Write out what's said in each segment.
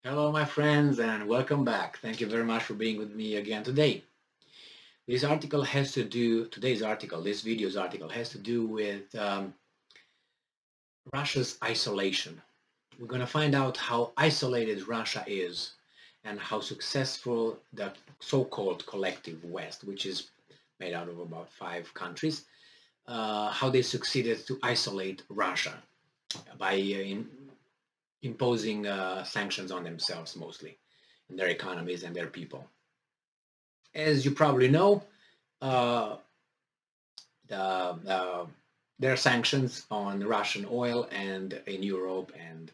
Hello, my friends, and welcome back. Thank you very much for being with me again today. This video's article has to do with Russia's isolation. We're going to find out how isolated Russia is and how successful the so-called collective West, which is made out of about 5 countries, how they succeeded to isolate Russia by imposing sanctions on themselves mostly, and their economies and their people. As you probably know, uh, there are sanctions on Russian oil and in Europe and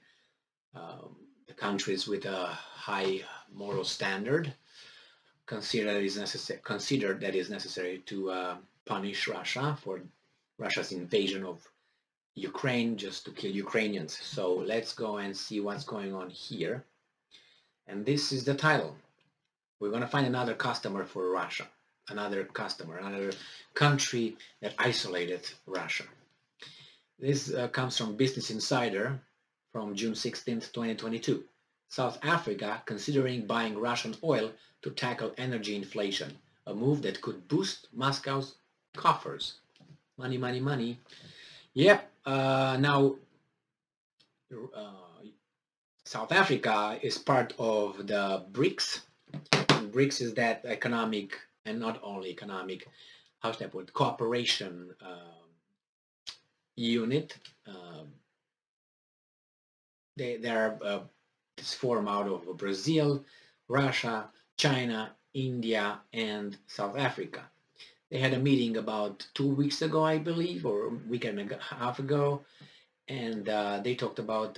the countries with a high moral standard consider that is necessary to punish Russia for Russia's invasion of Ukraine just to kill Ukrainians. So let's go and see what's going on here. And this is the title. We're going to find another customer for Russia, another country that isolated Russia. This comes from Business Insider from June 16th, 2022. South Africa considering buying Russian oil to tackle energy inflation, a move that could boost Moscow's coffers. Money, money, money. Yep. Now, South Africa is part of the BRICS. BRICS is that economic, and not only economic, how should I put it, cooperation unit. They're this form out of Brazil, Russia, China, India, and South Africa. They had a meeting about 2 weeks ago, I believe, or a week and a half ago, and they talked about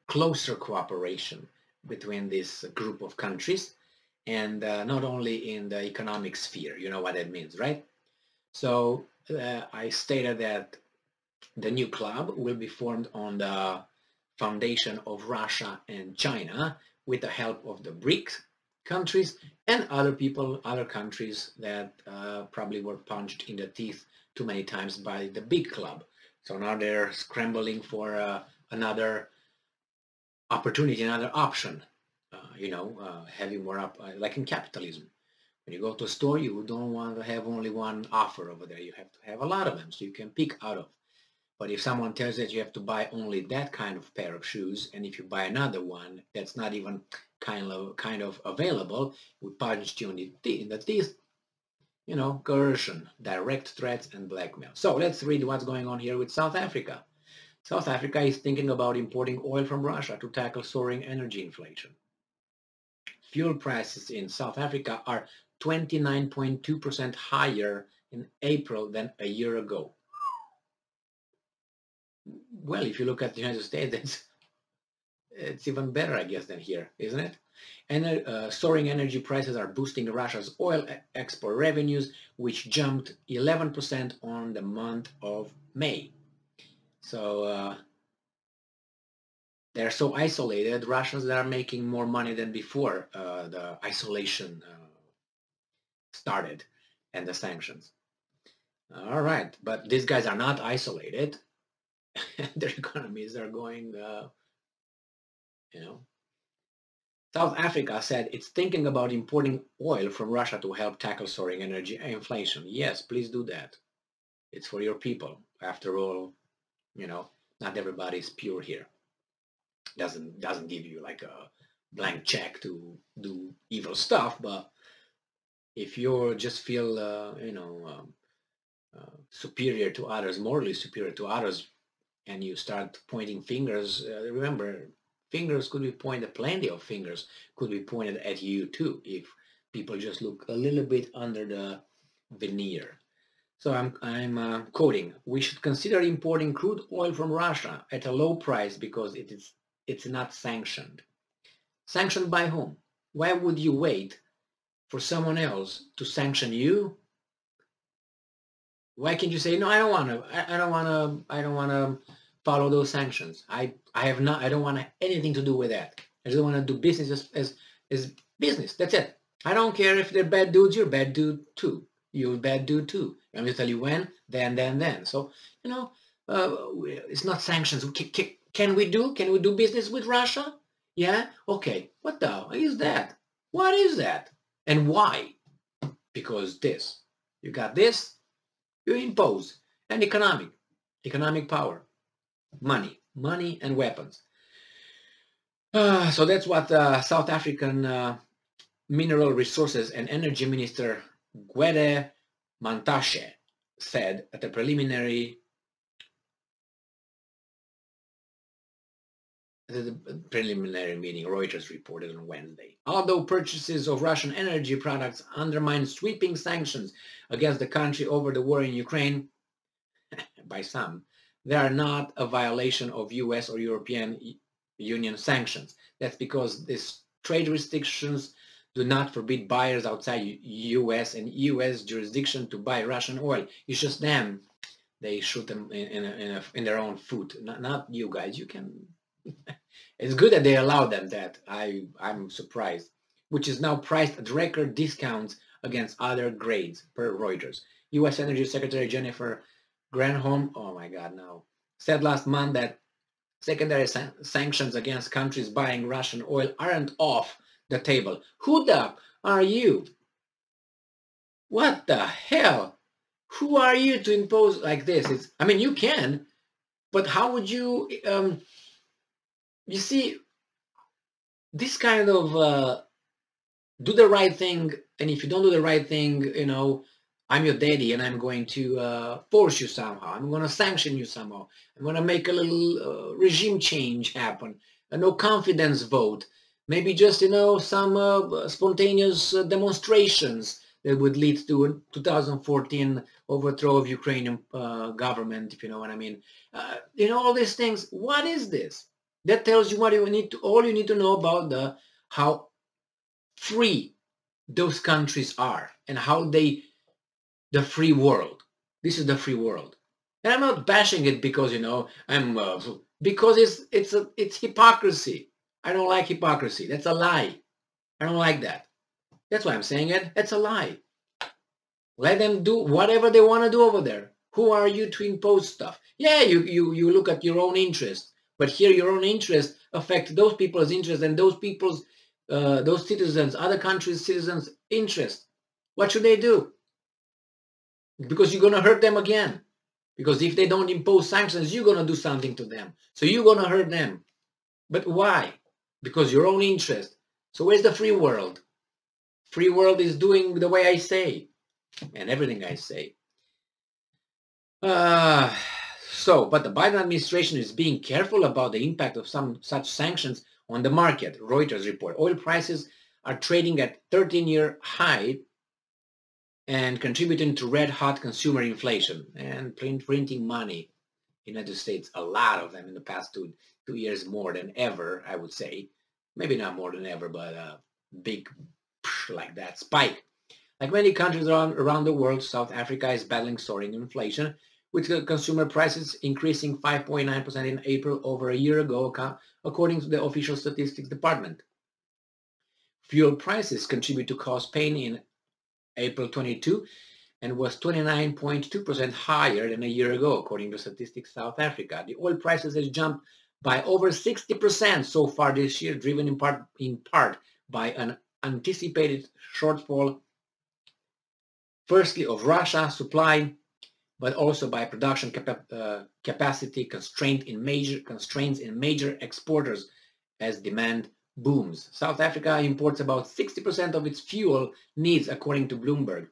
closer cooperation between this group of countries, and not only in the economic sphere. You know what that means, right? So I stated that the new club will be formed on the foundation of Russia and China with the help of the BRICS countries and other countries that probably were punched in the teeth too many times by the big club. So now they're scrambling for another opportunity, another option, having more up, like in capitalism. When you go to a store, you don't want to have only one offer over there. You have to have a lot of them so you can pick out of. But if someone tells you that you have to buy only that kind of pair of shoes, and if you buy another one that's not even kind of available, we punched you in the teeth, coercion, direct threats, and blackmail. So let's read what's going on here with South Africa. South Africa is thinking about importing oil from Russia to tackle soaring energy inflation. Fuel prices in South Africa are 29.2% higher in April than a year ago. Well, if you look at the United States, it's even better, I guess, than here, isn't it? And soaring energy prices are boosting Russia's oil export revenues, which jumped 11% on the month of May. So they're so isolated, Russians that are making more money than before the isolation started and the sanctions. All right, but these guys are not isolated. Their economies are going, South Africa said it's thinking about importing oil from Russia to help tackle soaring energy inflation. Yes, please do that. It's for your people. After all, not everybody is pure here. Doesn't give you like a blank check to do evil stuff, but if you just feel, superior to others, morally superior to others, and you start pointing fingers, remember, fingers could be pointed, plenty of fingers could be pointed at you too, if people just look a little bit under the veneer. So I'm quoting, we should consider importing crude oil from Russia at a low price because it's not sanctioned. Sanctioned by whom? Why would you wait for someone else to sanction you? Why can't you say, no, I don't want to follow those sanctions. I don't want anything to do with that. I just want to do business as business. That's it. I don't care if they're bad dudes, you're a bad dude too. You're a bad dude too. I'm going to tell you when, then. So, it's not sanctions. Can we do business with Russia? Yeah? Okay. What the hell is that? What is that? And why? Because this. You got this, you impose an economic power, money and weapons. So that's what South African Mineral Resources and Energy Minister Gwede Mantashe said at a preliminary meeting, Reuters reported on Wednesday. Although purchases of Russian energy products undermine sweeping sanctions against the country over the war in Ukraine, by some, they are not a violation of US or European Union sanctions. That's because these trade restrictions do not forbid buyers outside US and US jurisdiction to buy Russian oil. It's just them. They shoot them in their own foot. Not you guys. You can... It's good that they allow them that. I'm surprised. Which is now priced at record discounts against other grades, per Reuters. U.S. Energy Secretary Jennifer Granholm, oh my God, no, said last month that secondary sanctions against countries buying Russian oil aren't off the table. Who the are you? What the hell? Who are you to impose like this? I mean, you can, but how would you... you see, this kind of do the right thing, and if you don't do the right thing, you know, I'm your daddy and I'm going to force you somehow. I'm going to sanction you somehow. I'm going to make a little regime change happen. A no confidence vote. Maybe just, you know, some spontaneous demonstrations that would lead to a 2014 overthrow of Ukrainian government, if you know what I mean. You know, all these things. What is this? That tells you what you need to, all you need to know about how free those countries are and how they, the free world. This is the free world. And I'm not bashing it because, you know, I'm because it's hypocrisy. I don't like hypocrisy. That's a lie. I don't like that. That's why I'm saying it. It's a lie. Let them do whatever they want to do over there. Who are you to impose stuff? Yeah, you look at your own interest, but here your own interests affect those people's interests and those people's those citizens, other countries' citizens' interest. What should they do? Because you're going to hurt them again. Because if they don't impose sanctions, you're going to do something to them. So you're going to hurt them. But why? Because your own interest. So where's the free world? Free world is doing the way I say. And everything I say. But the Biden administration is being careful about the impact of some such sanctions on the market, Reuters report. Oil prices are trading at 13-year high and contributing to red-hot consumer inflation and printing money in the United States, a lot of them in the past two years, more than ever, I would say. Maybe not more than ever, but a big like that spike. Like many countries around the world, South Africa is battling soaring inflation, with consumer prices increasing 5.9% in April over a year ago, according to the official statistics department. Fuel prices contribute to cost pain in April 22 and was 29.2% higher than a year ago, according to Statistics South Africa. The oil prices has jumped by over 60% so far this year, driven in part by an anticipated shortfall, firstly of Russia supply, but also by production capacity constraints in major exporters as demand booms. South Africa imports about 60% of its fuel needs, according to Bloomberg.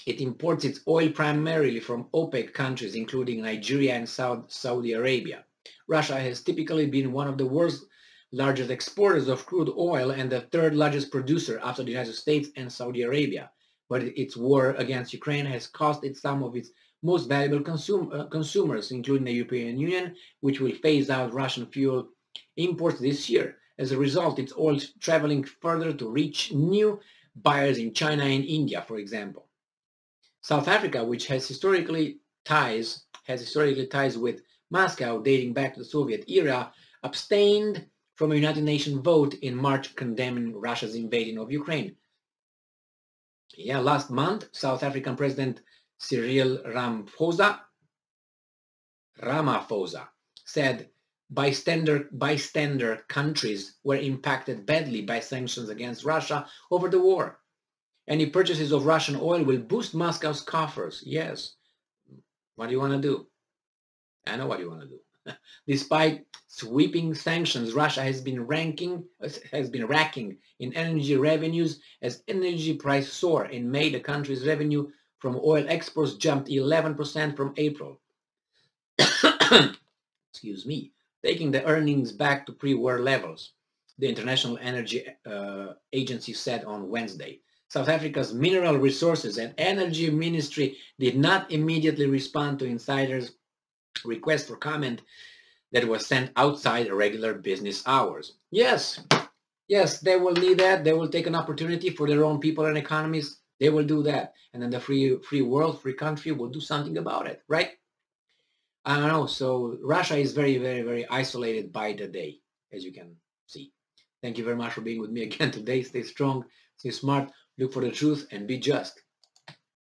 It imports its oil primarily from OPEC countries, including Nigeria and Saudi Arabia. Russia has typically been one of the world's largest exporters of crude oil and the third largest producer after the United States and Saudi Arabia. But its war against Ukraine has cost it some of its most valuable consumers, including the European Union, which will phase out Russian fuel imports this year. As a result, its oil is traveling further to reach new buyers in China and India, for example. South Africa, which has historically ties with Moscow dating back to the Soviet era, abstained from a United Nations vote in March condemning Russia's invasion of Ukraine. Yeah, last month, South African President Cyril Ramaphosa said bystander countries were impacted badly by sanctions against Russia over the war. Any purchases of Russian oil will boost Moscow's coffers. Yes. What do you want to do? I know what you want to do. Despite sweeping sanctions, Russia has been racking in energy revenues as energy prices soar. In May, the country's revenue from oil exports jumped 11% from April. Excuse me, taking the earnings back to pre-war levels, the International Energy Agency said on Wednesday. South Africa's Mineral Resources and Energy Ministry did not immediately respond to insiders' request for comment that was sent outside regular business hours. Yes, they will need that. They will take an opportunity for their own people and economies. They will do that. And then the free world, free country will do something about it, right? I don't know. So Russia is very, very, very isolated by the day, as you can see. Thank you very much for being with me again today. Stay strong, stay smart, look for the truth, and be just.